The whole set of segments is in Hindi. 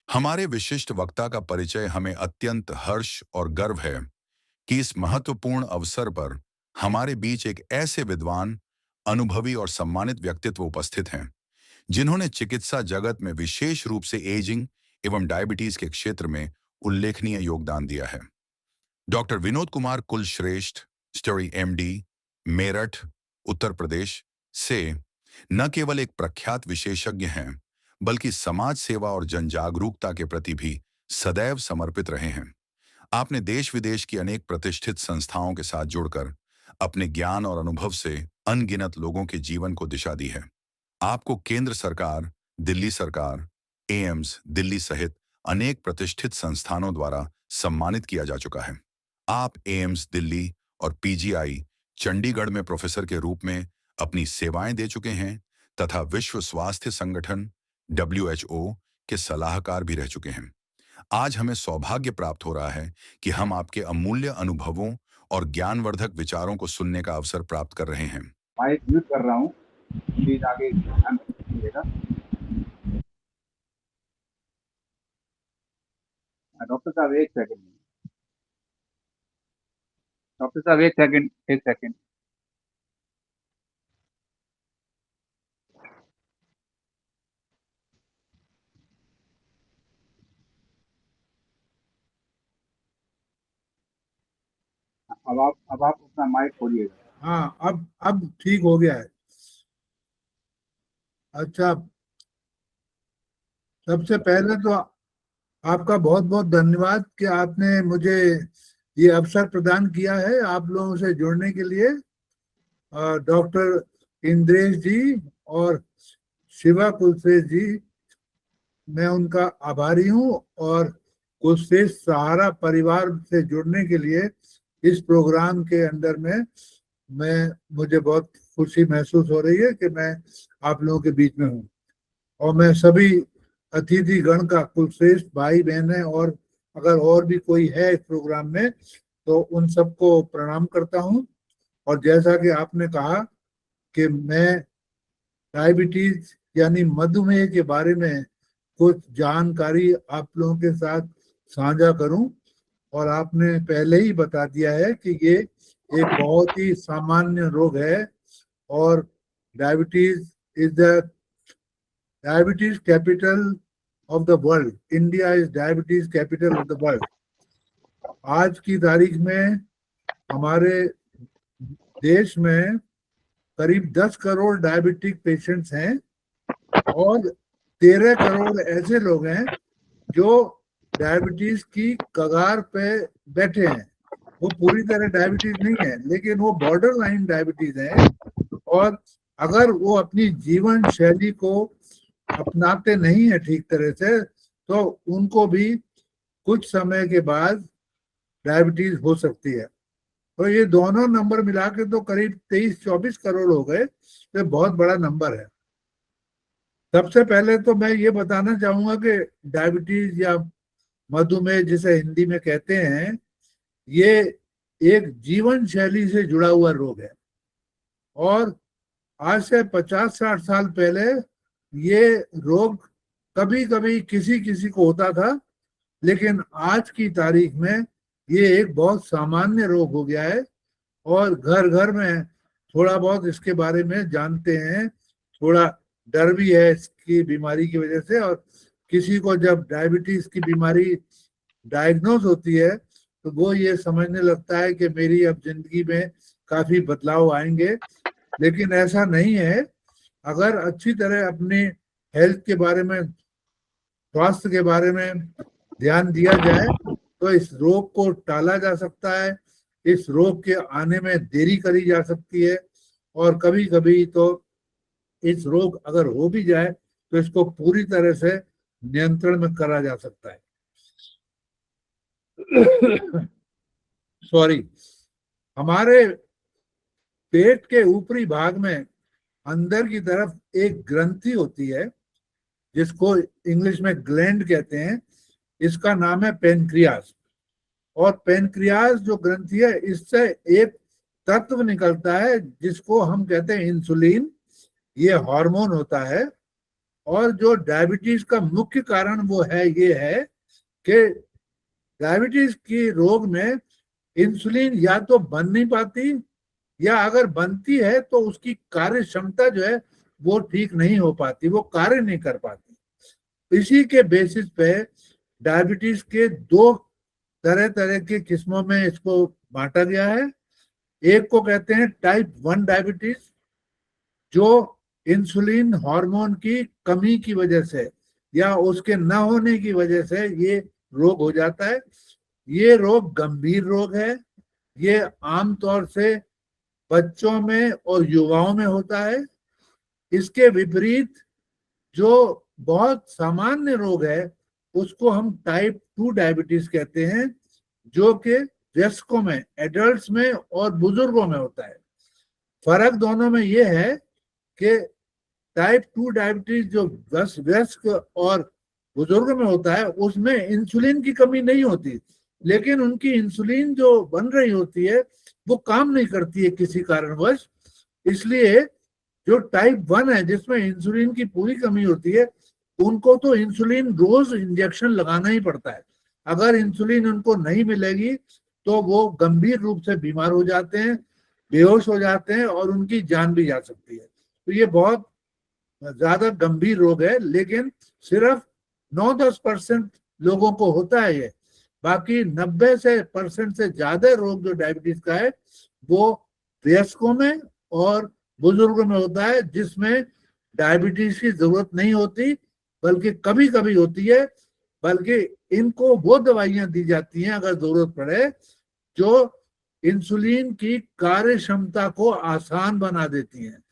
हमारे विशिष्ट वक्ता का परिचय हमें अत्यंत हर्ष और गर्व है कि इस महत्वपूर्ण अवसर पर हमारे बीच एक ऐसे विद्वान, अनुभवी और सम्मानित व्यक्तित्व उपस्थित हैं, जिन्होंने चिकित्सा जगत में विशेष रूप से एजिंग एवं डायबिटीज के क्षेत्र में उल्लेखनीय योगदान दिया है। Doctor Vinod Kumar Kulshreshtha, story MD, Meerut, Uttar Pradesh से न केवल एक प्रख्यात विशेषज्ञ हैं, बल्कि समाज सेवा और जन जागरूकता के प्रति भी सदैव समर्पित रहे हैं। आपने देश विदेश की अनेक प्रतिष्ठित संस्थाओं के साथ जुड़कर अपने ज्ञान और अनुभव से अनगिनत लोगों के जीवन को दिशा दी है। आपको केंद्र सरकार, दिल्ली सरकार, एम्स दिल्ली सहित अनेक प्रतिष्ठित संस्थानों द्वारा सम्मानित किया जा चुका है। आप एम्स दिल्ली और पीजीआई चंडीगढ़ में प्रोफेसर के रूप में अपनी सेवाएं दे चुके हैं तथा विश्व स्वास्थ्य संगठन WHO के सलाहकार भी रह चुके हैं। आज हमें सौभाग्य प्राप्त हो रहा है कि हम आपके अमूल्य अनुभवों और ज्ञानवर्धक विचारों को सुनने का अवसर प्राप्त कर रहे हैं। माइक म्यूट कर रहा हूँ, प्लीज आगे ध्यान दीजिएगा। डॉक्टर साहब एक सेकंड, डॉक्टर साहब एक सेकंड। अब आप अपना माइक खोलिएगा। हाँ, अब ठीक हो गया है। अच्छा, सबसे पहले तो आपका बहुत बहुत धन्यवाद कि आपने मुझे ये अवसर प्रदान किया है आप लोगों से जुड़ने के लिए। डॉक्टर इंद्रेश जी और शिवा कुलश्रेष्ठ जी, मैं उनका आभारी हूँ और कुलश्रेष्ठ सहारा परिवार से जुड़ने के लिए इस प्रोग्राम के अंदर में मुझे बहुत खुशी महसूस हो रही है कि मैं आप लोगों के बीच में हूँ। और मैं सभी अतिथि गण का, कुलश्रेष्ठ भाई बहन है और अगर और भी कोई है इस प्रोग्राम में, तो उन सबको प्रणाम करता हूँ। और जैसा कि आपने कहा कि मैं डायबिटीज यानी मधुमेह के बारे में कुछ जानकारी आप लोगों के साथ साझा करूं, और आपने पहले ही बता दिया है कि ये एक बहुत ही सामान्य रोग है और diabetes is the diabetes capital of the world. India is diabetes capital of the world. आज की तारीख में हमारे देश में करीब 10 करोड़ डायबिटिक पेशेंट्स हैं और 13 करोड़ ऐसे लोग हैं जो डायबिटीज की कगार पे बैठे हैं। वो पूरी तरह डायबिटीज नहीं है, लेकिन वो बॉर्डर लाइन डायबिटीज है। और अगर वो अपनी जीवन शैली को अपनाते नहीं है ठीक तरह से, तो उनको भी कुछ समय के बाद डायबिटीज हो सकती है। तो ये दोनों नंबर मिला के तो करीब 23-24 करोड़ हो गए। तो बहुत बड़ा नंबर है। सबसे पहले तो मैं ये बताना चाहूंगा कि डायबिटीज या मधुमेह जिसे हिंदी में कहते हैं, ये एक जीवन शैली से जुड़ा हुआ रोग है। और आज से 50-60 साल पहले ये रोग कभी कभी किसी किसी को होता था, लेकिन आज की तारीख में ये एक बहुत सामान्य रोग हो गया है और घर घर में थोड़ा बहुत इसके बारे में जानते हैं। थोड़ा डर भी है इसकी बीमारी की वजह से। और किसी को जब डायबिटीज की बीमारी डायग्नोज होती है तो वो ये समझने लगता है कि मेरी अब जिंदगी में काफी बदलाव आएंगे, लेकिन ऐसा नहीं है। अगर अच्छी तरह अपने हेल्थ के बारे में, स्वास्थ्य के बारे में ध्यान दिया जाए तो इस रोग को टाला जा सकता है, इस रोग के आने में देरी करी जा सकती है। और कभी कभी तो इस रोग अगर हो भी जाए तो इसको पूरी तरह से नियंत्रण में करा जा सकता है। सॉरी। हमारे पेट के ऊपरी भाग में अंदर की तरफ एक ग्रंथि होती है जिसको इंग्लिश में ग्लैंड कहते हैं। इसका नाम है पेनक्रियास। और पेनक्रियास जो ग्रंथि है, इससे एक तत्व निकलता है जिसको हम कहते हैं इंसुलिन। ये हार्मोन होता है और जो डायबिटीज का मुख्य कारण वो है, ये है कि डायबिटीज की रोग में इंसुलिन या तो बन नहीं पाती, या अगर बनती है तो उसकी कार्य क्षमता जो है वो ठीक नहीं हो पाती, वो कार्य नहीं कर पाती। इसी के बेसिस पे डायबिटीज के दो तरह तरह के किस्मों में इसको बांटा गया है। एक को कहते हैं टाइप 1 डायबिटीज, जो इंसुलिन हार्मोन की कमी की वजह से या उसके न होने की वजह से ये रोग हो जाता है। ये रोग गंभीर रोग है। ये आमतौर से बच्चों में और युवाओं में होता है। इसके विपरीत जो बहुत सामान्य रोग है उसको हम टाइप 2 डायबिटीज कहते हैं, जो कि वयस्कों में, एडल्ट्स में और बुजुर्गों में होता है। फर्क दोनों में ये है कि टाइप 2 डायबिटीज जो वयस्क और बुजुर्ग में होता है उसमें इंसुलिन की कमी नहीं होती, लेकिन उनकी इंसुलिन जो बन रही होती है वो काम नहीं करती है किसी कारणवश। इसलिए जो टाइप 1 है जिसमें इंसुलिन की पूरी कमी होती है, उनको तो इंसुलिन रोज इंजेक्शन लगाना ही पड़ता है। अगर इंसुलिन उनको नहीं मिलेगी तो वो गंभीर रूप से बीमार हो जाते हैं, बेहोश हो जाते हैं और उनकी जान भी जा सकती है। तो ये बहुत ज्यादा गंभीर रोग है, लेकिन सिर्फ 9-10% लोगों को होता है ये। बाकी 90% से ज्यादा रोग जो डायबिटीज का है वो वयस्कों में और बुजुर्गों में होता है, जिसमें डायबिटीज की जरूरत नहीं होती, बल्कि कभी कभी होती है। बल्कि इनको वो दवाइयां दी जाती हैं अगर जरूरत पड़े, जो इंसुलिन की कार्य क्षमता को आसान बना देती हैं।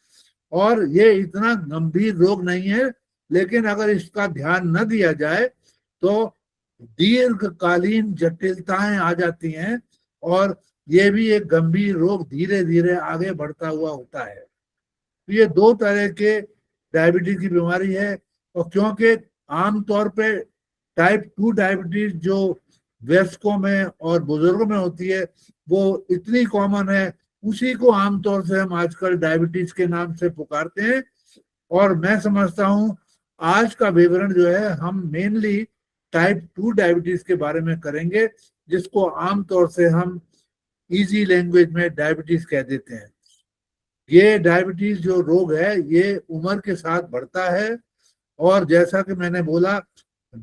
और ये इतना गंभीर रोग नहीं है, लेकिन अगर इसका ध्यान न दिया जाए तो दीर्घकालीन जटिलताएं आ जाती हैं और ये भी एक गंभीर रोग धीरे धीरे आगे बढ़ता हुआ होता है। तो ये दो तरह के डायबिटीज की बीमारी है। और क्योंकि आमतौर पे टाइप 2 डायबिटीज जो वयस्कों में और बुजुर्गों में होती है वो इतनी कॉमन है, उसी को आमतौर से हम आजकल डायबिटीज के नाम से पुकारते हैं। और मैं समझता हूँ आज का विवरण जो है हम मेनली टाइप 2 डायबिटीज के बारे में करेंगे, जिसको आमतौर से हम इजी लैंग्वेज में डायबिटीज कह देते हैं। ये डायबिटीज जो रोग है ये उम्र के साथ बढ़ता है, और जैसा कि मैंने बोला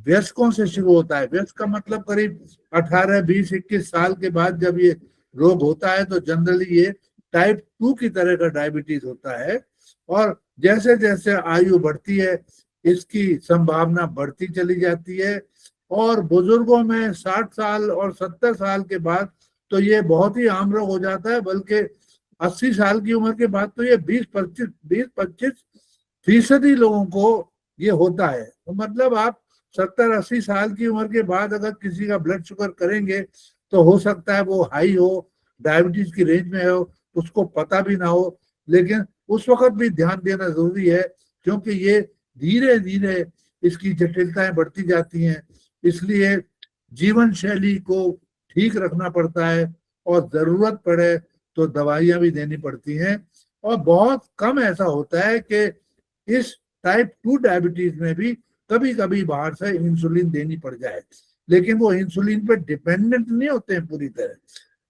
वयस्कों से शुरू होता है। वयस्क का मतलब करीब 18, 20, 21 साल के बाद जब ये रोग होता है तो जनरली ये टाइप 2 की तरह का डायबिटीज होता है। और जैसे जैसे आयु बढ़ती है इसकी संभावना बढ़ती चली जाती है। और बुजुर्गों में 60 साल और 70 साल के बाद तो ये बहुत ही आम रोग हो जाता है, बल्कि 80 साल की उम्र के बाद तो ये 20-25% लोगों को ये होता है। तो मतलब आप 70-80 साल की उम्र के बाद अगर किसी का ब्लड शुगर करेंगे तो हो सकता है वो हाई हो, डायबिटीज की रेंज में हो, उसको पता भी ना हो। लेकिन उस वक्त भी ध्यान देना जरूरी है, क्योंकि ये धीरे धीरे इसकी जटिलताएं बढ़ती जाती हैं। इसलिए जीवन शैली को ठीक रखना पड़ता है और जरूरत पड़े तो दवाइयां भी देनी पड़ती हैं। और बहुत कम ऐसा होता है कि इस टाइप 2 डायबिटीज में भी कभी कभी बाहर से इंसुलिन देनी पड़ जाए, लेकिन वो इंसुलिन पर डिपेंडेंट नहीं होते हैं पूरी तरह।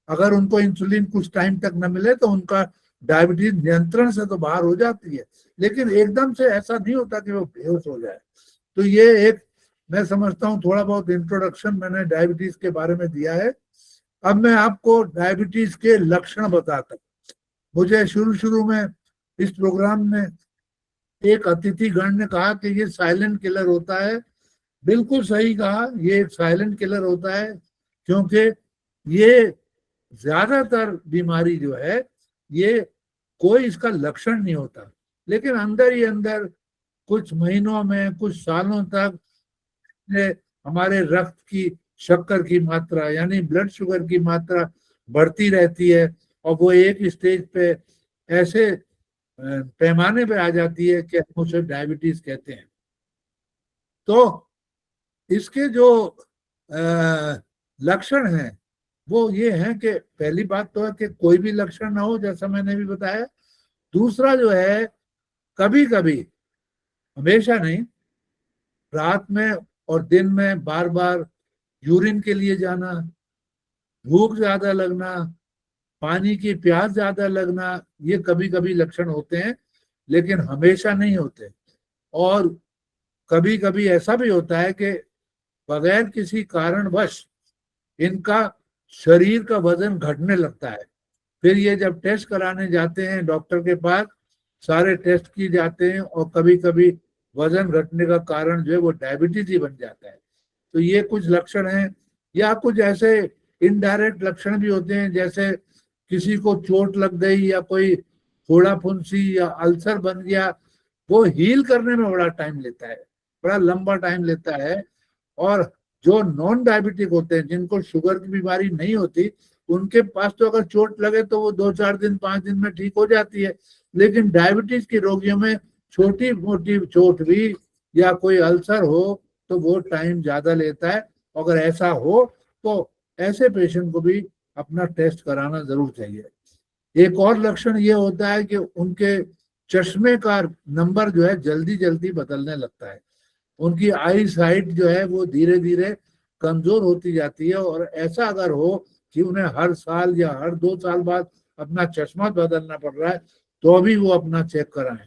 अगर उनको इंसुलिन कुछ टाइम तक न मिले तो उनका डायबिटीज नियंत्रण से तो बाहर हो जाती है, लेकिन एकदम से ऐसा नहीं होता कि वो बेहोश हो जाए। तो ये एक, मैं समझता हूँ थोड़ा बहुत इंट्रोडक्शन मैंने डायबिटीज के बारे में दिया है। अब मैं आपको डायबिटीज के लक्षण बताता हूँ। मुझे शुरू में इस प्रोग्राम में एक अतिथि गण ने कहा कि ये साइलेंट किलर होता है। बिल्कुल सही कहा, ये एक साइलेंट किलर होता है, क्योंकि ये ज्यादातर बीमारी जो है ये कोई इसका लक्षण नहीं होता, लेकिन अंदर ही अंदर कुछ महीनों में, कुछ सालों तक हमारे रक्त की शक्कर की मात्रा यानी ब्लड शुगर की मात्रा बढ़ती रहती है, और वो एक स्टेज पे ऐसे पैमाने पे आ जाती है कि हम उसे डायबिटीज कहते हैं। तो इसके जो लक्षण हैं वो ये हैं कि पहली बात तो है कि कोई भी लक्षण ना हो, जैसा मैंने भी बताया। दूसरा जो है, कभी कभी, हमेशा नहीं, रात में और दिन में बार बार यूरिन के लिए जाना, भूख ज्यादा लगना, पानी की प्यास ज्यादा लगना, ये कभी कभी लक्षण होते हैं, लेकिन हमेशा नहीं होते। और कभी कभी ऐसा भी होता है कि बगैर किसी कारणवश इनका शरीर का वजन घटने लगता है। फिर ये जब टेस्ट कराने जाते हैं डॉक्टर के पास, सारे टेस्ट किए जाते हैं और कभी कभी वजन घटने का कारण जो है वो डायबिटीज ही बन जाता है। तो ये कुछ लक्षण हैं। या कुछ ऐसे इनडायरेक्ट लक्षण भी होते हैं, जैसे किसी को चोट लग गई या कोई फोड़ा फुंसी या अल्सर बन गया, वो हील करने में बड़ा टाइम लेता है, बड़ा लंबा टाइम लेता है। और जो नॉन डायबिटिक होते हैं, जिनको शुगर की बीमारी नहीं होती, उनके पास तो अगर चोट लगे तो वो 2-4 दिन 5 दिन में ठीक हो जाती है। लेकिन डायबिटीज के रोगियों में छोटी मोटी चोट भी या कोई अल्सर हो तो वो टाइम ज्यादा लेता है। अगर ऐसा हो तो ऐसे पेशेंट को भी अपना टेस्ट कराना जरूर चाहिए। एक और लक्षण ये होता है कि उनके चश्मे का नंबर जो है जल्दी जल्दी बदलने लगता है, उनकी आई साइट जो है वो धीरे धीरे कमजोर होती जाती है। और ऐसा अगर हो कि उन्हें हर साल या हर 2 साल बाद अपना चश्मा बदलना पड़ रहा है, तो भी वो अपना चेक कराएं।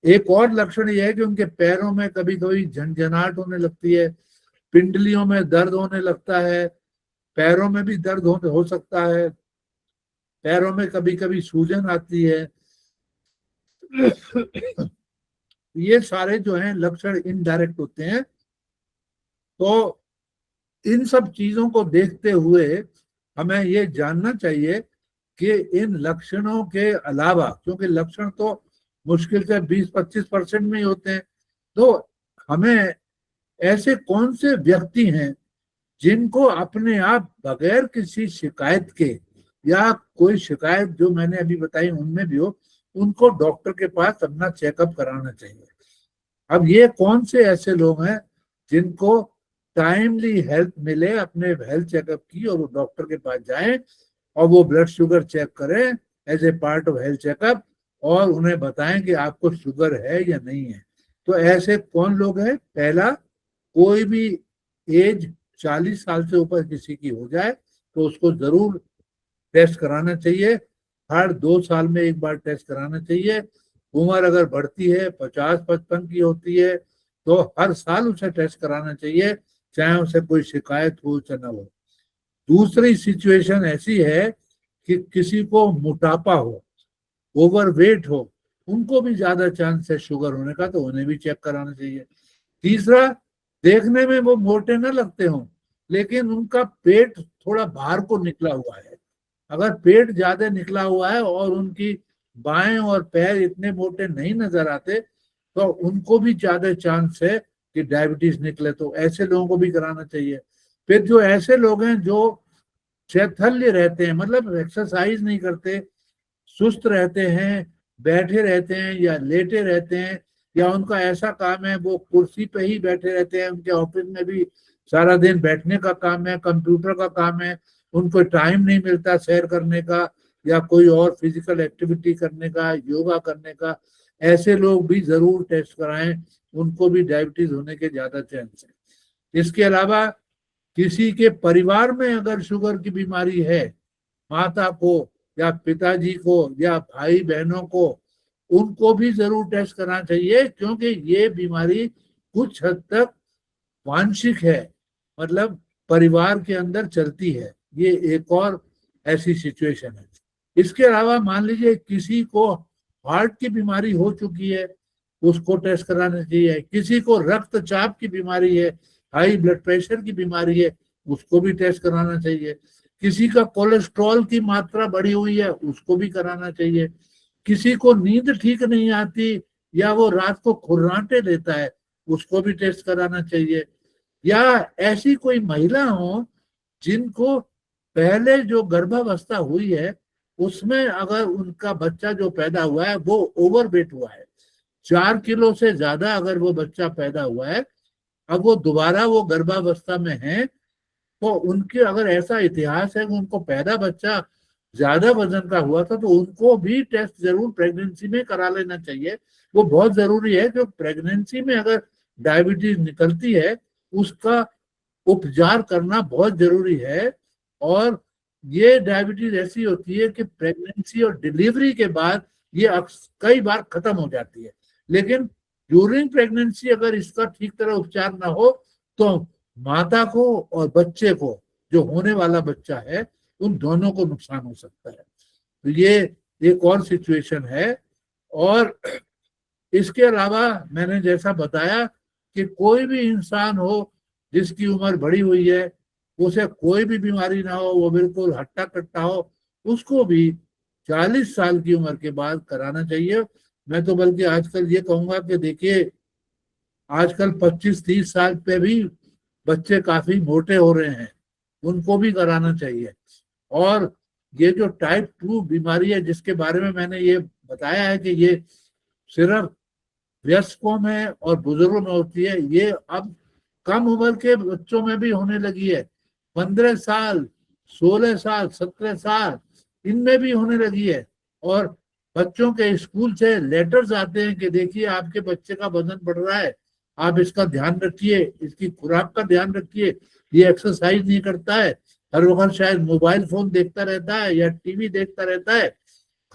एक और लक्षण यह है कि उनके पैरों में कभी कभी झंझनाहट होने लगती है, पिंडलियों में दर्द होने लगता है, पैरों में भी दर्द हो सकता है, पैरों में कभी कभी सूजन आती है। ये सारे जो हैं लक्षण इनडायरेक्ट होते हैं। तो इन सब चीजों को देखते हुए हमें ये जानना चाहिए कि इन लक्षणों के अलावा, क्योंकि लक्षण तो मुश्किल से 20-25% में ही होते हैं, तो हमें ऐसे कौन से व्यक्ति हैं जिनको अपने आप बगैर किसी शिकायत के, या कोई शिकायत जो मैंने अभी बताई उनमें भी हो, उनको डॉक्टर के पास अपना चेकअप कराना चाहिए। अब ये कौन से ऐसे लोग हैं जिनको टाइमली हेल्प मिले अपने हेल्थ चेकअप की, और वो डॉक्टर के पास जाएं और वो ब्लड शुगर चेक करें as a part of health checkup, और उन्हें बताएं कि आपको शुगर है या नहीं है। तो ऐसे कौन लोग हैं? पहला, कोई भी एज 40 साल से ऊपर किसी की हो जाए तो उसको जरूर टेस्ट कराना चाहिए। हर 2 साल में एक बार टेस्ट कराना चाहिए। उम्र अगर बढ़ती है, 50-55 की होती है, तो हर साल उसे टेस्ट कराना चाहिए, चाहे उसे कोई शिकायत हो चाहे ना हो। दूसरी सिचुएशन ऐसी है कि किसी को मोटापा हो, ओवरवेट हो, उनको भी ज्यादा चांस है शुगर होने का, तो उन्हें भी चेक कराना चाहिए। तीसरा, देखने में वो मोटे न लगते हों लेकिन उनका पेट थोड़ा बाहर को निकला हुआ है। अगर पेट ज्यादा निकला हुआ है और उनकी बाएं और पैर इतने मोटे नहीं नजर आते, तो उनको भी ज्यादा चांस है कि डायबिटीज निकले, तो ऐसे लोगों को भी कराना चाहिए। फिर जो ऐसे लोग हैं जो शैथल्य रहते हैं, मतलब एक्सरसाइज नहीं करते, सुस्त रहते हैं, बैठे रहते हैं या लेटे रहते हैं, या उनका ऐसा काम है वो कुर्सी पे ही बैठे रहते हैं, उनके ऑफिस में भी सारा दिन बैठने का काम है, कंप्यूटर का काम है, उनको टाइम नहीं मिलता सैर करने का या कोई और फिजिकल एक्टिविटी करने का, योगा करने का। ऐसे लोग भी जरूर टेस्ट कराएं, उनको भी डायबिटीज होने के ज्यादा चांस है। इसके अलावा किसी के परिवार में अगर शुगर की बीमारी है, माता को या पिताजी को या भाई बहनों को, उनको भी जरूर टेस्ट कराना चाहिए, क्योंकि ये बीमारी कुछ हद तक वांशिक है, मतलब परिवार के अंदर चलती है। ये एक और ऐसी सिचुएशन है। इसके अलावा मान लीजिए किसी को हार्ट की बीमारी हो चुकी है, उसको टेस्ट कराना चाहिए। किसी को रक्तचाप की बीमारी है, हाई ब्लड प्रेशर की बीमारी है, उसको भी टेस्ट कराना चाहिए। किसी का कोलेस्ट्रॉल की मात्रा बढ़ी हुई है, उसको भी कराना चाहिए। किसी को नींद ठीक नहीं आती या वो रात को खुर्राटे लेता है, उसको भी टेस्ट कराना चाहिए। या ऐसी कोई महिला हो जिनको पहले जो गर्भावस्था हुई है उसमें अगर उनका बच्चा जो पैदा हुआ है वो ओवरवेट हुआ है, 4 किलो से ज्यादा अगर वो बच्चा पैदा हुआ है, अब वो दोबारा वो गर्भावस्था में है, तो उनके अगर ऐसा इतिहास है कि उनको पैदा बच्चा ज्यादा वजन का हुआ था, तो उनको भी टेस्ट जरूर प्रेगनेंसी में करा लेना चाहिए। वो बहुत जरूरी है कि प्रेगनेंसी में अगर डायबिटीज निकलती है उसका उपचार करना बहुत जरूरी है। और ये डायबिटीज ऐसी होती है कि प्रेगनेंसी और डिलीवरी के बाद ये कई बार खत्म हो जाती है, लेकिन ड्यूरिंग प्रेगनेंसी अगर इसका ठीक तरह उपचार ना हो तो माता को और बच्चे को, जो होने वाला बच्चा है, उन दोनों को नुकसान हो सकता है। तो ये एक और सिचुएशन है। और इसके अलावा मैंने जैसा बताया कि कोई भी इंसान हो जिसकी उम्र बढ़ी हुई है, उसे कोई भी बीमारी ना हो, वो बिल्कुल हट्टा कट्टा हो, उसको भी 40 साल की उम्र के बाद कराना चाहिए। मैं तो बल्कि आजकल ये कहूंगा कि देखिए, आजकल 25-30 साल पे भी बच्चे काफी मोटे हो रहे हैं, उनको भी कराना चाहिए। और ये जो टाइप 2 बीमारी है जिसके बारे में मैंने ये बताया है कि ये सिर्फ वयस्कों में और बुजुर्गों में होती है, ये अब कम उम्र के बच्चों में भी होने लगी है। 15 साल, 16 साल, 17 साल, इनमें भी होने लगी है। और बच्चों के स्कूल से लेटर्स आते हैं कि देखिए आपके बच्चे का वजन बढ़ रहा है, आप इसका ध्यान रखिए, इसकी खुराक का ध्यान रखिए, ये एक्सरसाइज नहीं करता है, हर वक्त शायद मोबाइल फोन देखता रहता है या टीवी देखता रहता है,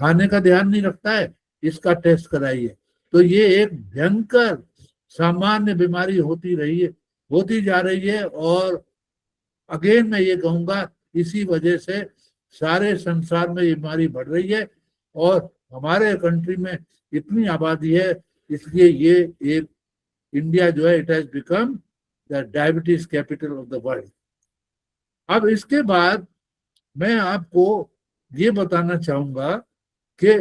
खाने का ध्यान नहीं रखता है, इसका टेस्ट कराइए। तो ये एक भयंकर सामान्य बीमारी होती जा रही है। और अगेन मैं ये कहूंगा, इसी वजह से सारे संसार में ये बीमारी बढ़ रही है और हमारे कंट्री में इतनी आबादी है, इसलिए ये एक इंडिया जो है, it has become the diabetes capital of the world. अब इसके बाद मैं आपको ये बताना चाहूंगा कि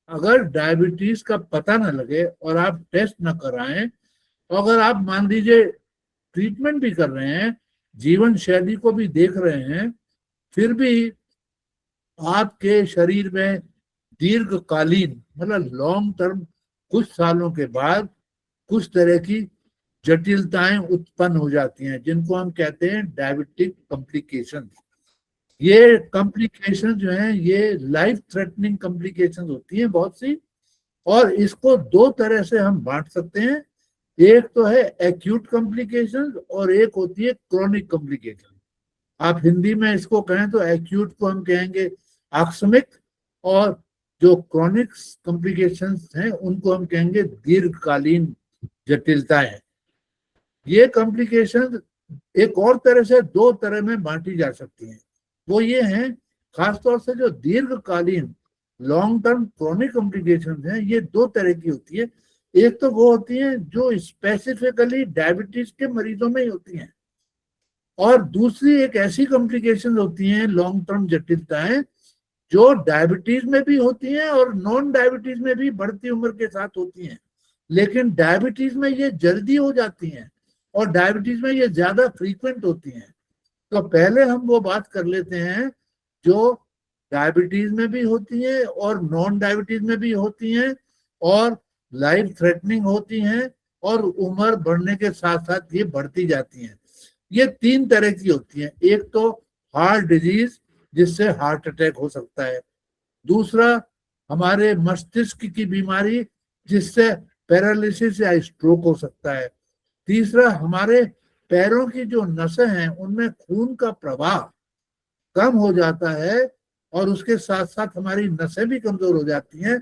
अगर डायबिटीज का पता ना लगे और आप टेस्ट ना कराएं, तो अगर आप मान लीजिए ट्रीटमेंट भी कर रहे हैं, जीवन शैली को भी देख रहे हैं, फिर भी आपके शरीर में दीर्घकालीन मतलब लॉन्ग टर्म कुछ सालों के बाद कुछ तरह की जटिलताएं उत्पन्न हो जाती हैं, जिनको हम कहते हैं डायबिटिक कॉम्प्लिकेशंस। ये कॉम्प्लिकेशन जो हैं, ये लाइफ थ्रेटनिंग कॉम्प्लिकेशंस होती हैं बहुत सी, और इसको दो तरह से हम बांट सकते हैं। एक तो है एक्यूट कॉम्प्लिकेशंस और एक होती है क्रोनिक कॉम्प्लिकेशन। आप हिंदी में इसको कहें तो एक्यूट को हम कहेंगे आकस्मिक, और जो क्रोनिक कॉम्प्लिकेशंस हैं उनको हम कहेंगे दीर्घकालीन जटिलताएं। ये कॉम्प्लिकेशन एक और तरह से दो तरह में बांटी जा सकती हैं। वो ये हैं, खासतौर से जो दीर्घकालीन लॉन्ग टर्म क्रोनिक कॉम्प्लिकेशन हैं, ये दो तरह की होती है। एक तो वो होती हैं जो स्पेसिफिकली डायबिटीज के मरीजों में ही होती हैं, और दूसरी एक ऐसी कॉम्प्लिकेशन होती हैं, लॉन्ग टर्म जटिलताएं, जो डायबिटीज में भी होती हैं और नॉन डायबिटीज में भी बढ़ती उम्र के साथ होती हैं। लेकिन डायबिटीज में ये जल्दी हो जाती हैं और डायबिटीज में ये ज्यादा फ्रीक्वेंट होती हैं। तो पहले हम वो बात कर लेते हैं जो डायबिटीज में भी होती है और नॉन डायबिटीज में भी होती हैं और लाइफ थ्रेटनिंग होती हैं और उम्र बढ़ने के साथ साथ ये बढ़ती जाती हैं। ये तीन तरह की होती हैं। एक तो हार्ट डिजीज, जिससे हार्ट अटैक हो सकता है। दूसरा हमारे मस्तिष्क की बीमारी, जिससे पैरालिसिस या स्ट्रोक हो सकता है। तीसरा हमारे पैरों की जो नसें हैं उनमें खून का प्रवाह कम हो जाता है और उसके साथ साथ हमारी नसें भी कमजोर हो जाती हैं,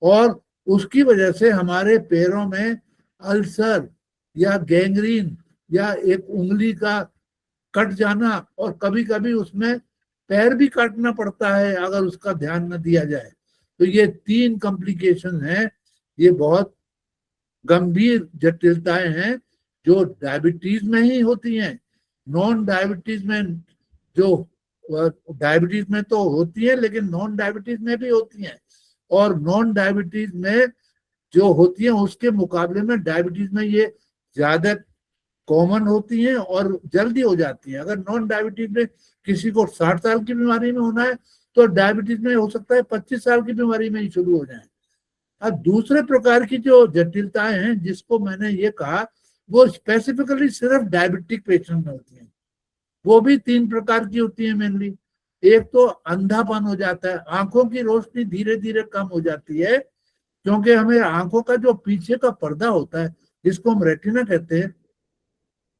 और उसकी वजह से हमारे पैरों में अल्सर या गैंग्रीन या एक उंगली का कट जाना, और कभी कभी उसमें पैर भी काटना पड़ता है अगर उसका ध्यान न दिया जाए। तो ये तीन कॉम्प्लिकेशन हैं, ये बहुत गंभीर जटिलताएं हैं जो डायबिटीज में ही होती हैं। नॉन डायबिटीज में जो डायबिटीज में तो होती है, लेकिन नॉन डायबिटीज में भी होती हैं, और नॉन डायबिटीज में जो होती है उसके मुकाबले में डायबिटीज में ये ज्यादा कॉमन होती हैं और जल्दी हो जाती हैं। अगर नॉन डायबिटीज में किसी को 60 साल की बीमारी में होना है, तो डायबिटीज में हो सकता है 25 साल की बीमारी में ही शुरू हो जाए। अब दूसरे प्रकार की जो जटिलताएं हैं जिसको मैंने ये कहा, वो स्पेसिफिकली सिर्फ डायबिटिक पेशेंट में होती हैं। वो भी तीन प्रकार की होती है मेनली। एक तो अंधापन हो जाता है, आंखों की रोशनी धीरे धीरे कम हो जाती है, क्योंकि हमें आंखों का जो पीछे का पर्दा होता है, जिसको हम रेटिना कहते हैं,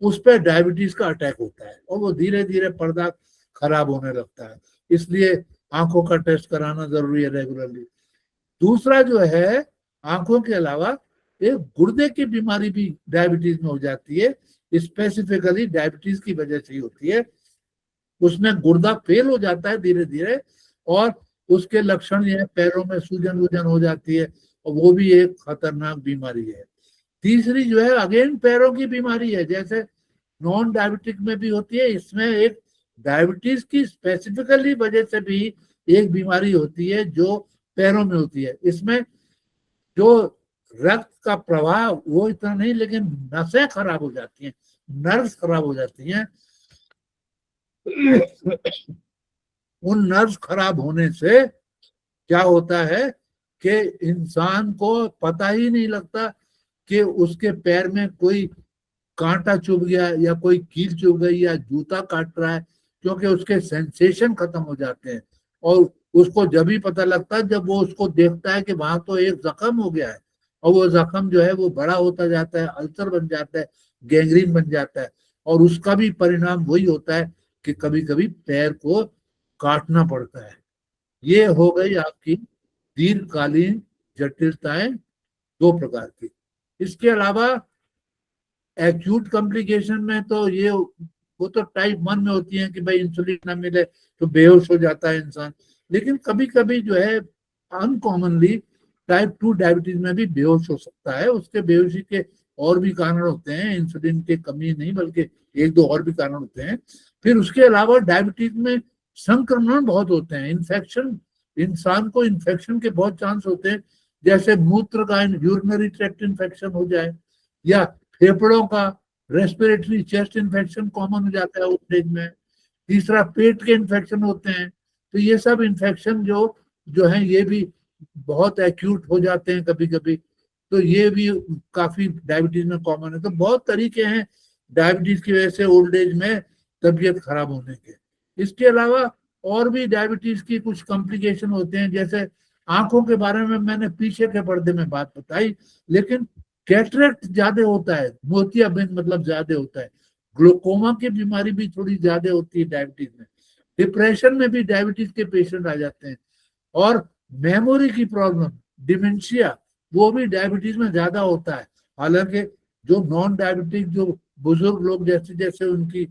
उस पर डायबिटीज का अटैक होता है और वो धीरे धीरे पर्दा खराब होने लगता है। इसलिए आंखों का टेस्ट कराना जरूरी है रेगुलरली। दूसरा जो है, आंखों के अलावा एक गुर्दे की बीमारी भी डायबिटीज में हो जाती है, स्पेसिफिकली डायबिटीज की वजह से ही होती है। उसमें गुर्दा फेल हो जाता है धीरे धीरे, और उसके लक्षण ये है, पैरों में सूजन वूजन हो जाती है, और वो भी एक खतरनाक बीमारी है। तीसरी जो है अगेन पैरों की बीमारी है, जैसे नॉन डायबिटिक में भी होती है, इसमें एक डायबिटीज की स्पेसिफिकली वजह से भी एक बीमारी होती है जो पैरों में होती है। इसमें जो रक्त का प्रवाह वो इतना नहीं, लेकिन नसें खराब हो जाती हैं, नर्व्स खराब हो जाती हैं। उन नर्व्स खराब होने से क्या होता है कि इंसान को पता ही नहीं लगता कि उसके पैर में कोई कांटा चुभ गया या कोई कील चुभ गई या जूता काट रहा है, क्योंकि उसके सेंसेशन खत्म हो जाते हैं। और उसको जब ही पता लगता है जब वो उसको देखता है कि वहां तो एक जख्म हो गया है, और वो जख्म जो है वो बड़ा होता जाता है, अल्सर बन जाता है, गैंग्रीन बन जाता है, और उसका भी परिणाम वही होता है कि कभी कभी पैर को काटना पड़ता है। ये हो गई आपकी दीर्घकालीन जटिलताएं दो प्रकार की। इसके अलावा एक्यूट कॉम्प्लिकेशन में तो ये वो तो टाइप 1 में होती है कि भाई इंसुलिन ना मिले तो बेहोश हो जाता है इंसान। लेकिन कभी कभी जो है अनकॉमनली टाइप 2 डायबिटीज में भी बेहोश हो सकता है। उसके बेहोशी के और भी कारण होते हैं, इंसुलिन की कमी नहीं बल्कि एक दो और भी कारण होते हैं। फिर उसके अलावा डायबिटीज में संक्रमण बहुत होते हैं, इन्फेक्शन, इंसान को इन्फेक्शन के बहुत चांस होते हैं, जैसे मूत्र का यूरिनरी ट्रैक्ट इन्फेक्शन हो जाए, या फेफड़ों का रेस्पिरेटरी चेस्ट इन्फेक्शन कॉमन हो जाता है उस एज में। तीसरा पेट के इन्फेक्शन होते हैं। तो ये सब इन्फेक्शन जो जो है ये भी बहुत एक्यूट हो जाते हैं कभी कभी, तो ये भी काफी डायबिटीज में कॉमन है। तो बहुत तरीके हैं डायबिटीज की वजह से ओल्ड एज में तबीयत खराब होने के। इसके अलावा और भी डायबिटीज की कुछ कॉम्प्लिकेशन होते हैं, जैसे आंखों के बारे में मैंने पीछे के पर्दे में बात बताई, लेकिन कैटरेक्ट ज्यादा होता है, मोतियाबिंद मतलब ज्यादा होता है, ग्लूकोमा की बीमारी भी थोड़ी ज्यादा होती है डायबिटीज में, डिप्रेशन में भी डायबिटीज के पेशेंट आ जाते हैं, और मेमोरी की प्रॉब्लम, डिमेंशिया, वो भी डायबिटीज में ज्यादा होता है। हालांकि जो नॉन डायबिटिक, जो बुजुर्ग लोग जैसे जैसे उनकी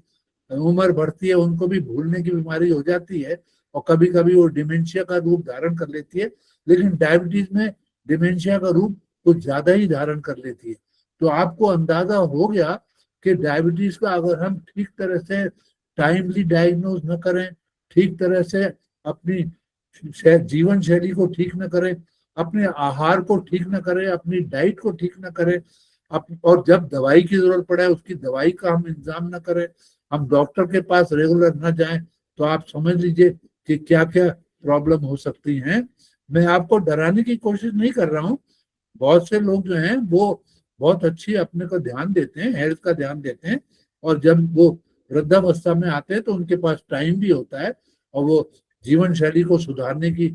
उम्र बढ़ती है उनको भी भूलने की बीमारी हो जाती है, और कभी कभी वो डिमेंशिया का रूप धारण कर लेती है, लेकिन डायबिटीज में डिमेंशिया का रूप कुछ ज्यादा ही धारण कर लेती है। तो आपको अंदाजा हो गया कि डायबिटीज का अगर हम ठीक तरह से टाइमली डायग्नोज न करें, ठीक तरह से अपनी जीवन शैली को ठीक न करें, अपने आहार को ठीक न करें, अपनी डाइट को ठीक न करें, और जब दवाई की जरूरत पड़े उसकी दवाई का हम इंतजाम न करें, हम डॉक्टर के पास रेगुलर न जाएं, तो आप समझ लीजिए कि क्या क्या प्रॉब्लम हो सकती हैं। मैं आपको डराने की कोशिश नहीं कर रहा हूँ। बहुत से लोग जो हैं वो बहुत अच्छी अपने को ध्यान देते हैं, हेल्थ का ध्यान देते हैं, और जब वो वृद्धावस्था में आते हैं तो उनके पास टाइम भी होता है, और वो जीवन शैली को सुधारने की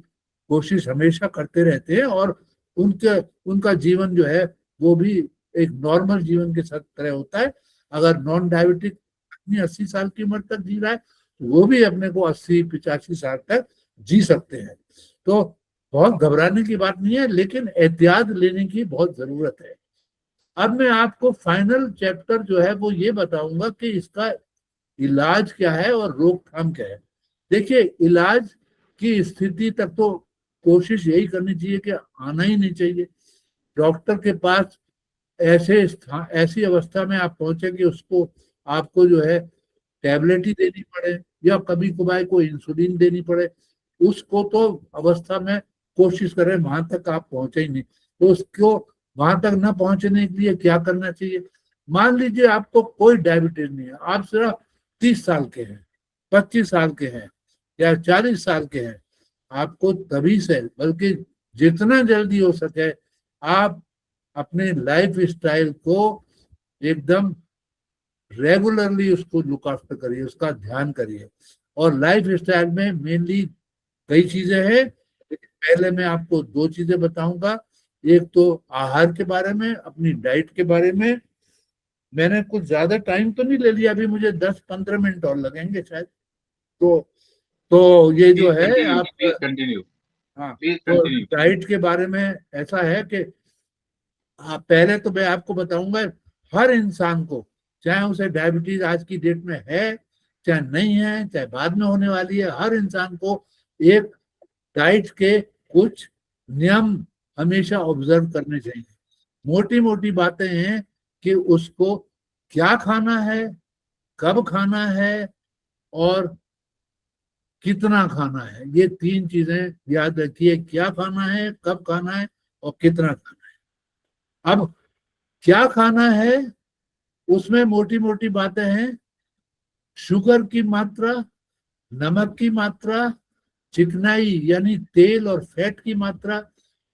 कोशिश हमेशा करते रहते हैं, और उनका जीवन जो है वो भी एक नॉर्मल जीवन के साथ तरह होता है। अगर नॉन डायबिटिक अपनी 80 साल की उम्र तक जी रहा है तो वो भी अपने को 80-85 साल तक जी सकते हैं। तो बहुत घबराने की बात नहीं है, लेकिन एहतियात लेने की बहुत जरूरत है। अब मैं आपको फाइनल चैप्टर जो है वो ये बताऊंगा कि इसका इलाज क्या है और रोकथाम क्या है। देखिए, इलाज की स्थिति तक तो कोशिश यही करनी चाहिए कि आना ही नहीं चाहिए डॉक्टर के पास। ऐसी अवस्था में आप पहुंचे कि उसको आपको जो है टैबलेट ही देनी पड़े, या कभी कभार को इंसुलिन देनी पड़े, उसको तो अवस्था में कोशिश करें वहां तक आप पहुंचे ही नहीं। तो उसको वहां तक न पहुंचने के लिए क्या करना चाहिए। मान लीजिए आपको कोई डायबिटीज नहीं है, आप सिर्फ 30 साल के हैं, 25 साल के हैं, या 40 साल के हैं, आपको तभी से, बल्कि जितना जल्दी हो सके आप अपने लाइफ स्टाइल को एकदम रेगुलरली उसको लुक आफ्टर करिए, उसका ध्यान करिए। और लाइफ स्टाइल में मेनली कई चीजें हैं, लेकिन पहले मैं आपको दो चीजें बताऊंगा। एक तो आहार के बारे में, अपनी डाइट के बारे में। मैंने कुछ ज्यादा टाइम तो नहीं ले लिया, अभी मुझे 10-15 मिनट और लगेंगे शायद। तो ये जो प्लीज है कंटिन्यू, आप, प्लीज कंटिन्यू, हाँ, प्लीज तो कंटिन्यू। डाइट के बारे में ऐसा है कि पहले तो मैं आपको बताऊंगा, हर इंसान को, चाहे उसे डायबिटीज आज की डेट में है, चाहे नहीं है, चाहे बाद में होने वाली है, हर इंसान को एक डाइट के कुछ नियम हमेशा ऑब्जर्व करने चाहिए। मोटी मोटी बातें हैं कि उसको क्या खाना है, कब खाना है, और कितना खाना है। ये 3 चीजें याद रखिए, क्या खाना है, कब खाना है, और कितना खाना है। अब क्या खाना है, उसमें मोटी मोटी बातें हैं। शुगर की मात्रा, नमक की मात्रा, चिकनाई यानी तेल और फैट की मात्रा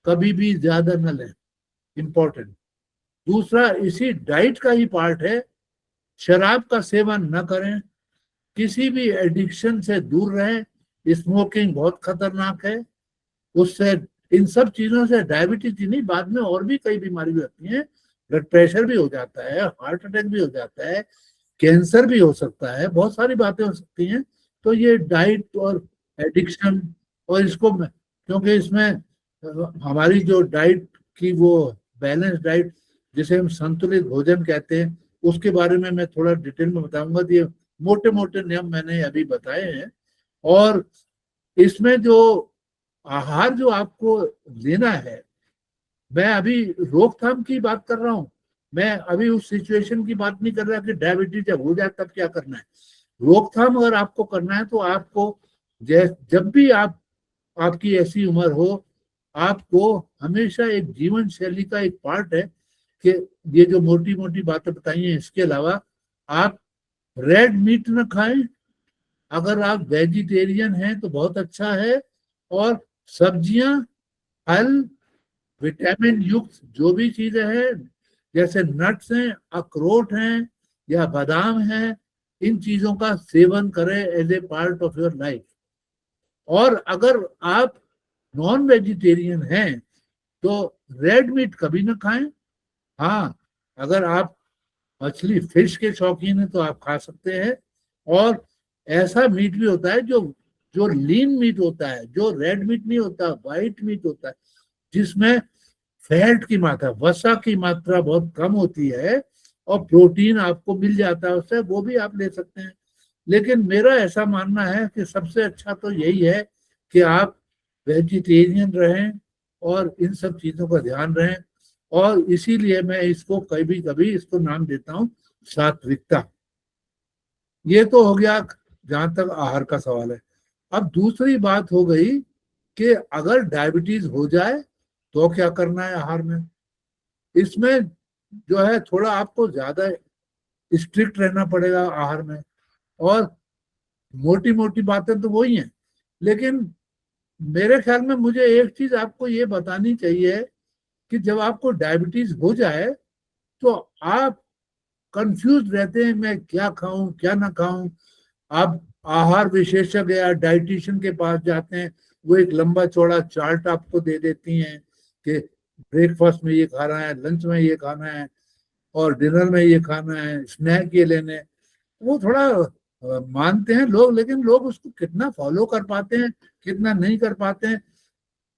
कभी भी ज्यादा न लें, इंपॉर्टेंट। दूसरा, इसी डाइट का ही पार्ट है, शराब का सेवन न करें, किसी भी एडिक्शन से दूर रहें। स्मोकिंग बहुत खतरनाक है, उससे, इन सब चीजों से डायबिटीज ही नहीं, बाद में और भी कई बीमारी होती हैं। ब्लड प्रेशर भी हो जाता है, हार्ट अटैक भी हो जाता है, कैंसर भी हो सकता है, बहुत सारी बातें हो सकती हैं। तो ये डाइट और एडिक्शन, और इसको क्योंकि इसमें हमारी जो डाइट की वो बैलेंस डाइट, जिसे हम संतुलित भोजन कहते हैं, उसके बारे में मैं थोड़ा डिटेल में बताऊंगा। ये मोटे मोटे नियम मैंने अभी बताए हैं। और इसमें जो आहार जो आपको लेना है, मैं अभी रोकथाम की बात कर रहा हूँ, मैं अभी उस सिचुएशन की बात नहीं कर रहा कि डायबिटीज जब हो जाए तब क्या करना है। रोकथाम अगर आपको करना है तो आपको, जब भी आपकी ऐसी उम्र हो, आपको हमेशा एक जीवन शैली का एक पार्ट है कि ये जो मोटी मोटी बातें बताई हैं, इसके अलावा आप रेड मीट न खाएं। अगर आप वेजिटेरियन हैं तो बहुत अच्छा है। और सब्जियां, फल, विटामिन युक्त जो भी चीजें हैं, जैसे नट्स हैं, अखरोट हैं, या बादाम हैं, इन चीजों का सेवन करें as a part of your life. और अगर आप नॉन वेजिटेरियन हैं तो रेड मीट कभी ना खाएं। हाँ, अगर आप मछली, फिश के शौकीन हैं तो आप खा सकते हैं। और ऐसा मीट भी होता है जो जो लीन मीट होता है, जो रेड मीट नहीं होता, व्हाइट मीट होता है, जिसमें फैट की मात्रा, वसा की मात्रा बहुत कम होती है, और प्रोटीन आपको मिल जाता है उससे, वो भी आप ले सकते हैं। लेकिन मेरा ऐसा मानना है कि सबसे अच्छा तो यही है कि आप वेजिटेरियन रहें और इन सब चीजों का ध्यान रहें। और इसीलिए मैं इसको कभी कभी इसको नाम देता हूँ सात्विकता। ये तो हो गया जहां तक आहार का सवाल है। अब दूसरी बात हो गई कि अगर डायबिटीज हो जाए तो क्या करना है आहार में। इसमें जो है थोड़ा आपको ज्यादा स्ट्रिक्ट रहना पड़ेगा आहार में। और मोटी मोटी बातें तो वही हैं, लेकिन मेरे ख्याल में मुझे एक चीज आपको ये बतानी चाहिए कि जब आपको डायबिटीज हो जाए तो आप कंफ्यूज रहते हैं, मैं क्या खाऊं क्या ना खाऊं। आप आहार विशेषज्ञ या डाइटिशियन के पास जाते हैं, वो एक लंबा चौड़ा चार्ट आपको दे देती हैं कि ब्रेकफास्ट में ये खाना है, लंच में ये खाना है, और डिनर में ये खाना है, स्नैक ये लेने। वो थोड़ा मानते हैं लोग, लेकिन लोग उसको कितना फॉलो कर पाते हैं, कितना नहीं कर पाते हैं।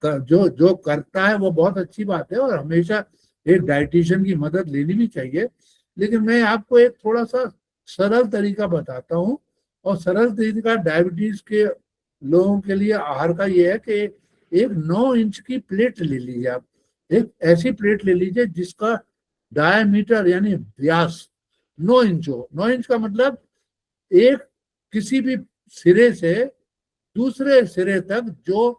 जो जो करता है वो बहुत अच्छी बात है, और हमेशा एक डाइटिशियन की मदद लेनी भी चाहिए। लेकिन मैं आपको एक थोड़ा सा सरल तरीका बताता हूँ। और सरल तरीका डायबिटीज के लोगों के लिए आहार का ये है कि एक 9 इंच की प्लेट ले लीजिए आप। एक ऐसी प्लेट ले लीजिए जिसका डायमीटर यानी व्यास 9 इंच हो। 9 इंच का मतलब एक किसी भी सिरे से दूसरे सिरे तक जो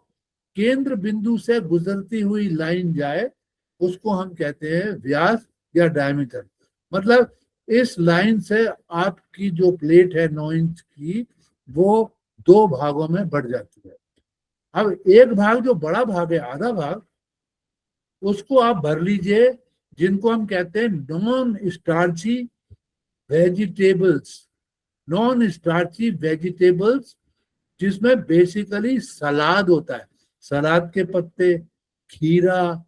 केंद्र बिंदु से गुजरती हुई लाइन जाए, उसको हम कहते हैं व्यास या डायमीटर। मतलब इस लाइन से आपकी जो प्लेट है 9 इंच की, वो 2 भागों में बढ़ जाती है। अब एक भाग जो बड़ा भाग है, आधा भाग, उसको आप भर लीजिए, जिनको हम कहते हैं non starchy vegetables. Non starchy vegetables, जिसमें बेसिकली सलाद होता है, सलाद के पत्ते, खीरा,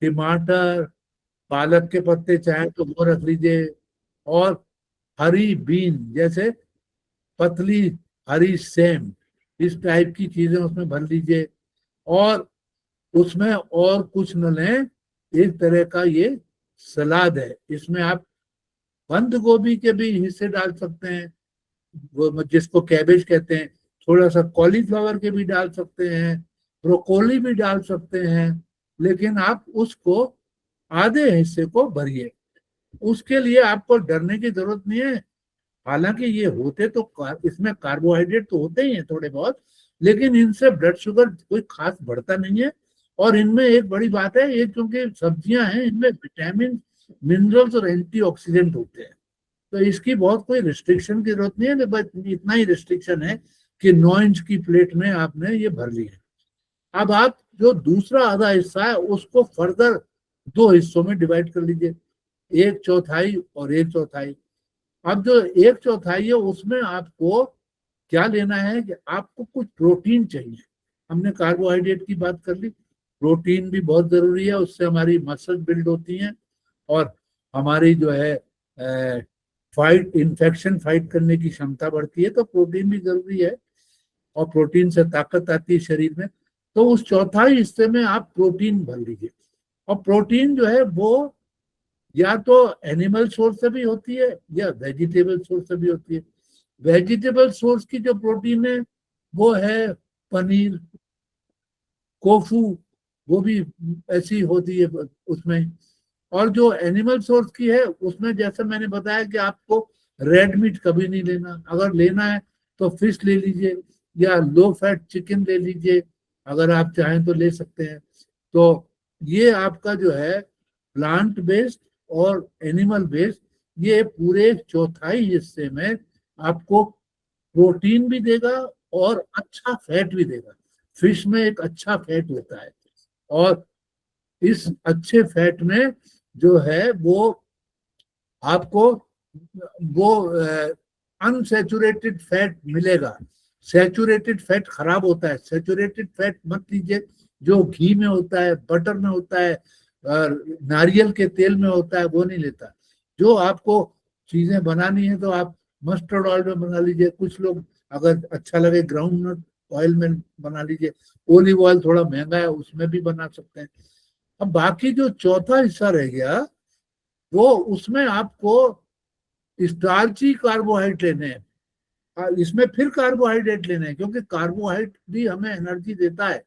टमाटर, पालक के पत्ते चाहे तो वो रख लीजिए, और हरी बीन जैसे पतली हरी सेम, इस टाइप की चीजें उसमें भर लीजिए। और उसमें और कुछ न लें, एक तरह का ये सलाद है, इसमें आप बंद गोभी के भी हिस्से डाल सकते हैं, वो जिसको कैबेज कहते हैं, थोड़ा सा कॉलीफ्लावर के भी डाल सकते हैं, ब्रोकोली भी डाल सकते हैं, लेकिन आप उसको आधे हिस्से को भरिए। उसके लिए आपको डरने की जरूरत नहीं है। हालांकि ये होते तो इसमें कार्बोहाइड्रेट तो होते ही हैं थोड़े बहुत, लेकिन इनसे ब्लड शुगर कोई खास बढ़ता नहीं है। और इनमें एक बड़ी बात है, ये क्योंकि सब्जियां हैं, इनमें विटामिन, मिनरल्स और एंटीऑक्सीडेंट होते हैं, तो इसकी बहुत कोई रिस्ट्रिक्शन की जरूरत नहीं है। बस इतना ही रिस्ट्रिक्शन है कि 9 इंच की प्लेट में आपने ये भर ली है। अब आप जो दूसरा आधा हिस्सा है उसको फर्दर 2 हिस्सों में डिवाइड कर लीजिए, 1/4 और 1/4। अब जो 1/4 है उसमें आपको क्या लेना है कि आपको कुछ प्रोटीन चाहिए। हमने कार्बोहाइड्रेट की बात कर ली, प्रोटीन भी बहुत जरूरी है, उससे हमारी मसल बिल्ड होती हैं और हमारी जो है इन्फेक्शन फाइट करने की क्षमता बढ़ती है, तो प्रोटीन भी जरूरी है, और प्रोटीन से ताकत आती है शरीर में। तो उस चौथाई हिस्से में आप प्रोटीन भर लीजिए। और प्रोटीन जो है वो या तो एनिमल सोर्स से भी होती है या वेजिटेबल सोर्स से भी होती है। वेजिटेबल सोर्स की जो प्रोटीन है वो है पनीर, कोफू, वो भी ऐसी होती है उसमें। और जो एनिमल सोर्स की है उसमें जैसे मैंने बताया कि आपको रेड मीट कभी नहीं लेना, अगर लेना है तो फिश ले लीजिए या लो फैट चिकन ले लीजिए, अगर आप चाहें तो ले सकते हैं। तो ये आपका जो है प्लांट बेस्ड और एनिमल बेस्ड, ये पूरे चौथाई हिस्से में आपको प्रोटीन भी देगा और अच्छा फैट भी देगा। फिश में एक अच्छा फैट होता है, और इस अच्छे फैट में जो है वो आपको वो अनसैचुरेटेड फैट मिलेगा। सैचुरेटेड फैट खराब होता है, सैचुरेटेड फैट मत लीजिए, जो घी में होता है, बटर में होता है, नारियल के तेल में होता है, वो नहीं लेता। जो आपको चीजें बनानी है तो आप मस्टर्ड ऑयल में बना लीजिए, कुछ लोग अगर अच्छा लगे ग्राउंड नट ऑयल में बना लीजिए, ओलिव ऑयल थोड़ा महंगा है उसमें भी बना सकते हैं। अब बाकी जो चौथा हिस्सा रह गया वो उसमें आपको स्टार्ची कार्बोहाइड्रेट लेने हैं, इसमें फिर कार्बोहाइड्रेट लेने हैं, क्योंकि कार्बोहाइड्रेट भी हमें एनर्जी देता है,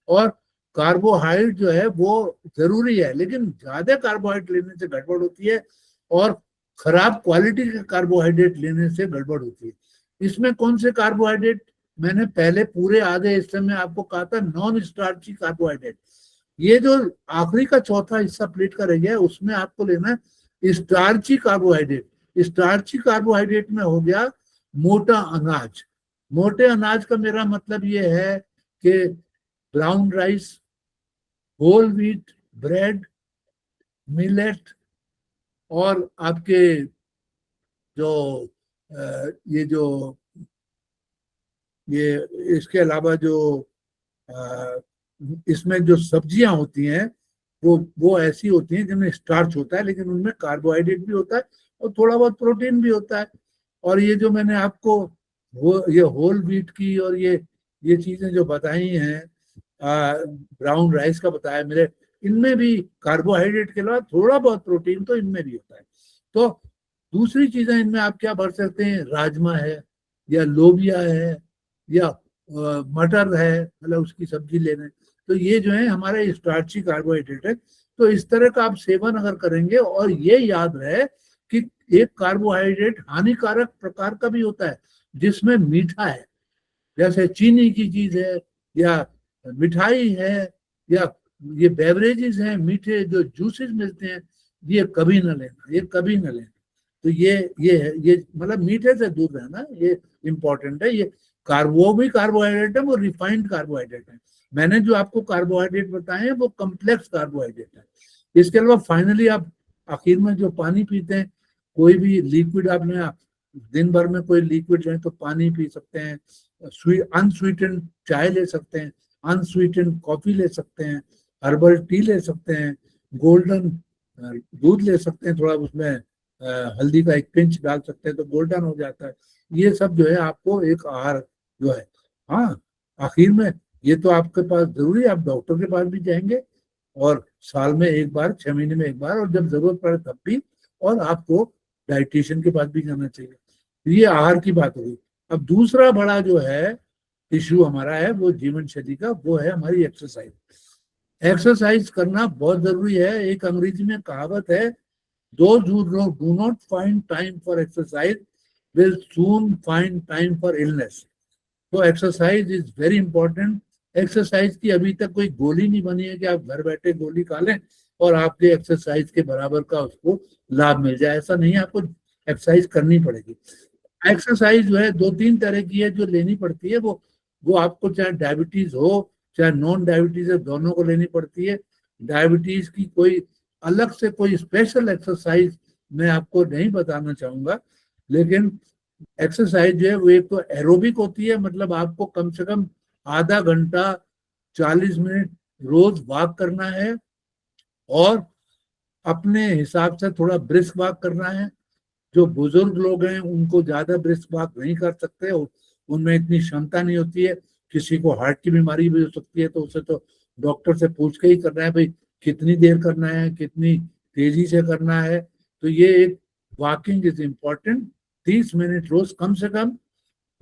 और कार्बोहाइड्रेट जो है वो जरूरी है, लेकिन ज्यादा कार्बोहाइड्रेट लेने से गड़बड़ होती है, और खराब क्वालिटी के कार्बोहाइड्रेट लेने से गड़बड़ होती है। इसमें कौन से कार्बोहाइड्रेट, मैंने पहले पूरे आधे हिस्से में आपको कहा था नॉन स्टार्ची कार्बोहाइड्रेट। ये जो आखिरी का चौथा हिस्सा प्लेट का रह गया है उसमें आपको लेना है स्टार्ची कार्बोहाइड्रेट। स्टार्ची कार्बोहाइड्रेट में हो गया मोटा अनाज। मोटे अनाज का मेरा मतलब ये है कि brown rice, whole wheat bread, millet, और आपके जो ये जो ये इसके अलावा जो इसमें जो सब्जियां होती हैं वो ऐसी होती हैं जिनमें स्टार्च होता है, लेकिन उनमें कार्बोहाइड्रेट भी होता है और थोड़ा बहुत प्रोटीन भी होता है। और ये जो मैंने आपको ये होल व्हीट की और ये चीजें जो बताई हैं, ब्राउन राइस का बताया मेरे, इनमें भी कार्बोहाइड्रेट के अलावा थोड़ा बहुत प्रोटीन तो इनमें भी होता है। तो दूसरी चीजें इनमें आप क्या भर सकते हैं, राजमा है या लोबिया है या मटर है, मतलब उसकी सब्जी लेना है, तो ये जो है हमारे स्टार्ची कार्बोहाइड्रेट है। तो इस तरह का आप सेवन अगर करेंगे, और ये याद रहे कि एक कार्बोहाइड्रेट हानिकारक प्रकार का भी होता है जिसमें मीठा है, जैसे चीनी की चीज है या मिठाई है या ये बेवरेजेस हैं मीठे जो जूसेस मिलते हैं, ये कभी ना लेना, ये कभी ना लेना। तो ये मतलब मीठे से दूर रहना, ये इंपॉर्टेंट है। ये वो भी कार्बोहाइड्रेट है, वो रिफाइंड कार्बोहाइड्रेट है। मैंने जो आपको कार्बोहाइड्रेट बताए हैं वो कम्प्लेक्स कार्बोहाइड्रेट है। इसके अलावा फाइनली आप आखिर में जो पानी पीते हैं, कोई भी लिक्विड आपने दिन भर में कोई लिक्विड लें तो पानी पी सकते हैं, अनस्वीटेंड चाय ले सकते हैं, अनस्वीटेंड कॉफी ले सकते हैं, हर्बल टी ले सकते हैं, गोल्डन दूध ले सकते हैं, थोड़ा उसमें हल्दी का एक पिंच डाल सकते हैं तो गोल्डन हो जाता है। ये सब जो है आपको एक आहार जो है। हाँ, आखिर में ये तो आपके पास जरूरी है, आप डॉक्टर के पास भी जाएंगे और साल में एक बार, 6 महीने में एक बार, और जब जरूरत पड़े तब भी, और आपको डाइटिशियन के पास भी जाना चाहिए। ये आहार की बात होगी। अब दूसरा बड़ा जो है इश्यू हमारा है वो जीवन शैली का, वो है हमारी एक्सरसाइज। एक्सरसाइज करना बहुत जरूरी है। एक अंग्रेजी में कहावत है, those who do not find time for exercise will soon find time for illness। तो exercise is very important. Exercise की अभी तक कोई गोली नहीं बनी है कि आप घर बैठे गोली खा लें और आपके एक्सरसाइज के बराबर का उसको लाभ मिल जाए, ऐसा नहीं है। आपको एक्सरसाइज करनी पड़ेगी। एक्सरसाइज जो है 2-3 तरह की है जो लेनी पड़ती है। वो आपको चाहे डायबिटीज हो चाहे नॉन डायबिटीज है, दोनों को लेनी पड़ती है। डायबिटीज की कोई अलग से कोई स्पेशल एक्सरसाइज मैं आपको नहीं बताना चाहूंगा, लेकिन एक्सरसाइज जो है वो एक तो एरोबिक होती है, मतलब आपको कम से कम आधा घंटा 40 मिनट रोज वॉक करना है और अपने हिसाब से थोड़ा ब्रिस्क वॉक करना है। जो बुजुर्ग लोग हैं उनको ज्यादा ब्रिस्क वॉक नहीं कर सकते, उनमें इतनी क्षमता नहीं होती है। किसी को हार्ट की बीमारी भी हो सकती है तो उसे तो डॉक्टर से पूछ के ही करना है भाई कितनी देर करना है, कितनी तेजी से करना है। तो ये एक वॉकिंग इज इम्पोर्टेंट। 30 मिनट रोज कम से कम,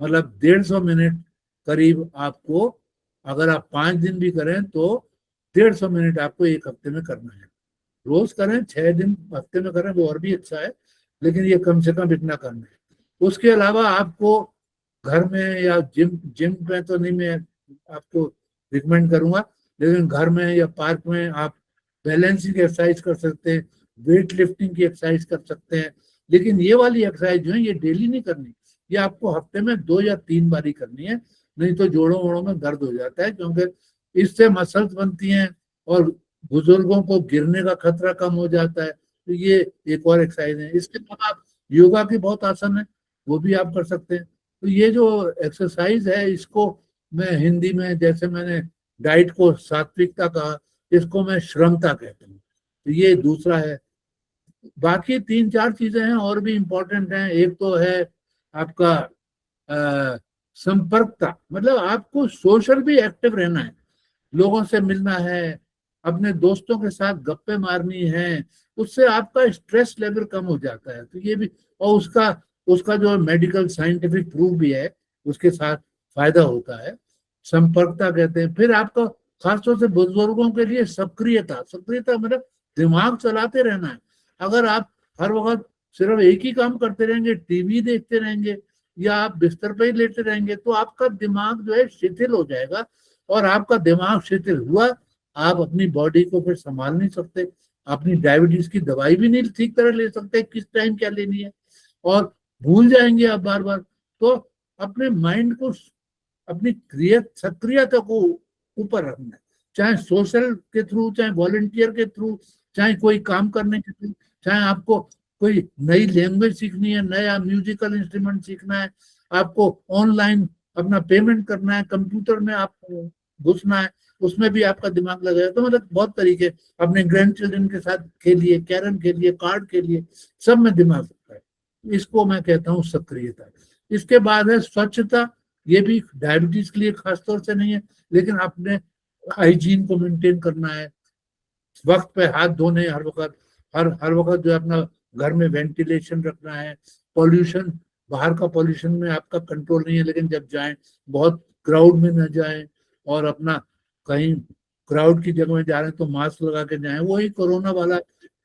मतलब 150 मिनट करीब आपको, अगर आप 5 दिन भी करें तो 150 मिनट आपको एक हफ्ते में करना है। रोज करें, 6 दिन हफ्ते में करें वो और भी अच्छा है, लेकिन ये कम से कम इतना करना है। उसके अलावा आपको घर में या जिम जिम पे तो नहीं मैं आपको रिकमेंड करूंगा, लेकिन घर में या पार्क में आप बैलेंसिंग एक्सरसाइज कर सकते हैं, वेट लिफ्टिंग की एक्सरसाइज कर सकते हैं। लेकिन ये वाली एक्सरसाइज जो है ये डेली नहीं करनी, ये आपको हफ्ते में 2 या 3 बार ही करनी है, नहीं तो जोड़ों वोड़ों में दर्द हो जाता है, क्योंकि इससे मसल्स बनती हैं और बुजुर्गों को गिरने का खतरा कम हो जाता है। तो ये एक और एक्सरसाइज है। इसके अलावा आप योगा के बहुत आसन है, वो भी आप कर सकते हैं। तो ये जो एक्सरसाइज है इसको मैं हिंदी में, जैसे मैंने डाइट को सात्विकता कहा, इसको मैं श्रमता कहता हूँ। तो ये दूसरा है। बाकी 3-4 चीजें हैं और भी इम्पोर्टेंट हैं। एक तो है आपका संपर्कता, मतलब आपको सोशल भी एक्टिव रहना है, लोगों से मिलना है, अपने दोस्तों के साथ गप्पे मारनी है, उससे आपका स्ट्रेस लेवल कम हो जाता है। तो ये भी, और उसका उसका जो मेडिकल साइंटिफिक प्रूफ भी है, उसके साथ फायदा होता है, संपर्कता कहते हैं। फिर आपका खासतौर से बुजुर्गों के लिए सक्रियता, सक्रियता मतलब दिमाग चलाते रहना है। अगर आप हर वक्त सिर्फ एक ही काम करते रहेंगे, टीवी देखते रहेंगे या आप बिस्तर पर ही लेटे रहेंगे, तो आपका दिमाग जो है शिथिल हो जाएगा, और आपका दिमाग शिथिल हुआ, आप अपनी बॉडी को फिर संभाल नहीं सकते, अपनी डायबिटीज की दवाई भी नहीं ठीक तरह ले सकते, किस टाइम क्या लेनी है, और भूल जाएंगे आप बार बार। तो अपने माइंड को, अपनी सक्रियता को ऊपर रखना है, चाहे सोशल के थ्रू, चाहे वॉलंटियर के थ्रू, चाहे कोई काम करने के थ्रू, चाहे आपको कोई नई लैंग्वेज सीखनी है, नया म्यूजिकल इंस्ट्रूमेंट सीखना है, आपको ऑनलाइन अपना पेमेंट करना है, कंप्यूटर में आपको घुसना है, उसमें भी आपका दिमाग लगेगा। तो मतलब बहुत तरीके, अपने ग्रैंड चिल्ड्रन के साथ खेलिए, कैरम खेलिए, कार्ड खेलिए, सब में दिमाग लगता है। इसको मैं कहता हूँ सक्रियता। इसके बाद है स्वच्छता। ये भी डायबिटीज के लिए खासतौर से नहीं है, लेकिन अपने हाइजीन को मेंटेन करना है, वक्त पे हाथ धोने, हर वक्त हर वक्त जो है अपना घर में वेंटिलेशन रखना है, पॉल्यूशन, बाहर का पॉल्यूशन में आपका कंट्रोल नहीं है, लेकिन जब जाएं बहुत क्राउड में न जाएं, और अपना कहीं क्राउड की जगह में जा रहे हैं तो मास्क लगा के जाएं। वही कोरोना वाला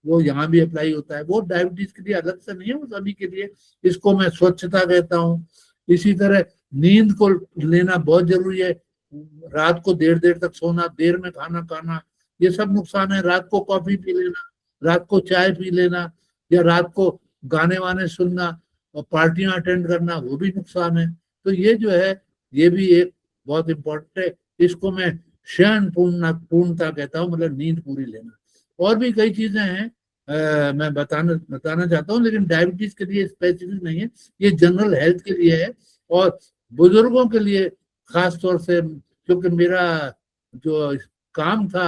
वो यहाँ भी अप्लाई होता है, वो डायबिटीज के लिए अलग से नहीं है, वो सभी के लिए। इसको मैं स्वच्छता कहता हूँ। इसी तरह नींद को लेना बहुत जरूरी है। रात को देर देर तक सोना, देर में खाना खाना, ये सब नुकसान है। रात को कॉफी पी लेना, रात को चाय पी लेना, या रात को गाने वाने सुनना और पार्टियां अटेंड करना, वो भी नुकसान है। तो ये जो है ये भी एक बहुत इम्पोर्टेंट है। इसको मैं शयन पूर्णता कहता हूँ, मतलब नींद पूरी लेना। और भी कई चीजें हैं मैं बताना चाहता हूँ, लेकिन डायबिटीज के लिए स्पेसिफिक नहीं है, ये जनरल हेल्थ के लिए है। और बुजुर्गों के लिए खास तौर से, क्योंकि मेरा जो काम था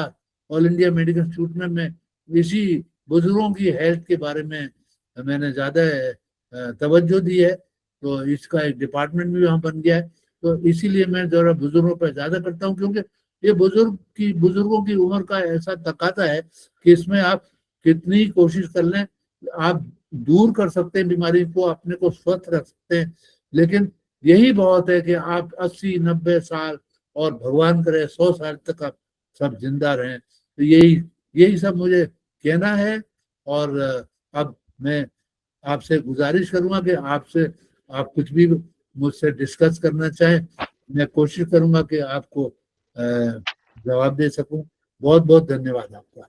ऑल इंडिया मेडिकल इंस्टीट्यूट में, मैं इसी बुजुर्गों की हेल्थ के बारे में मैंने ज्यादा तवज्जो दी है, तो इसका एक डिपार्टमेंट भी वहाँ बन गया है। तो इसीलिए मैं जरा बुजुर्गों पर ज्यादा करता हूँ, क्योंकि ये बुजुर्गों की उम्र का ऐसा तकाजा है कि इसमें आप कितनी कोशिश कर लें, आप दूर कर सकते हैं बीमारी को, अपने को स्वस्थ रख सकते हैं, लेकिन यही बहुत है कि आप 80-90 साल और भगवान करे 100 साल तक आप सब जिंदा रहें। तो यही सब मुझे कहना है। और अब मैं आपसे गुजारिश करूंगा कि आप कुछ भी मुझसे डिस्कस करना चाहें, मैं कोशिश करूंगा कि आपको जवाब दे सकूं। बहुत बहुत धन्यवाद आपका।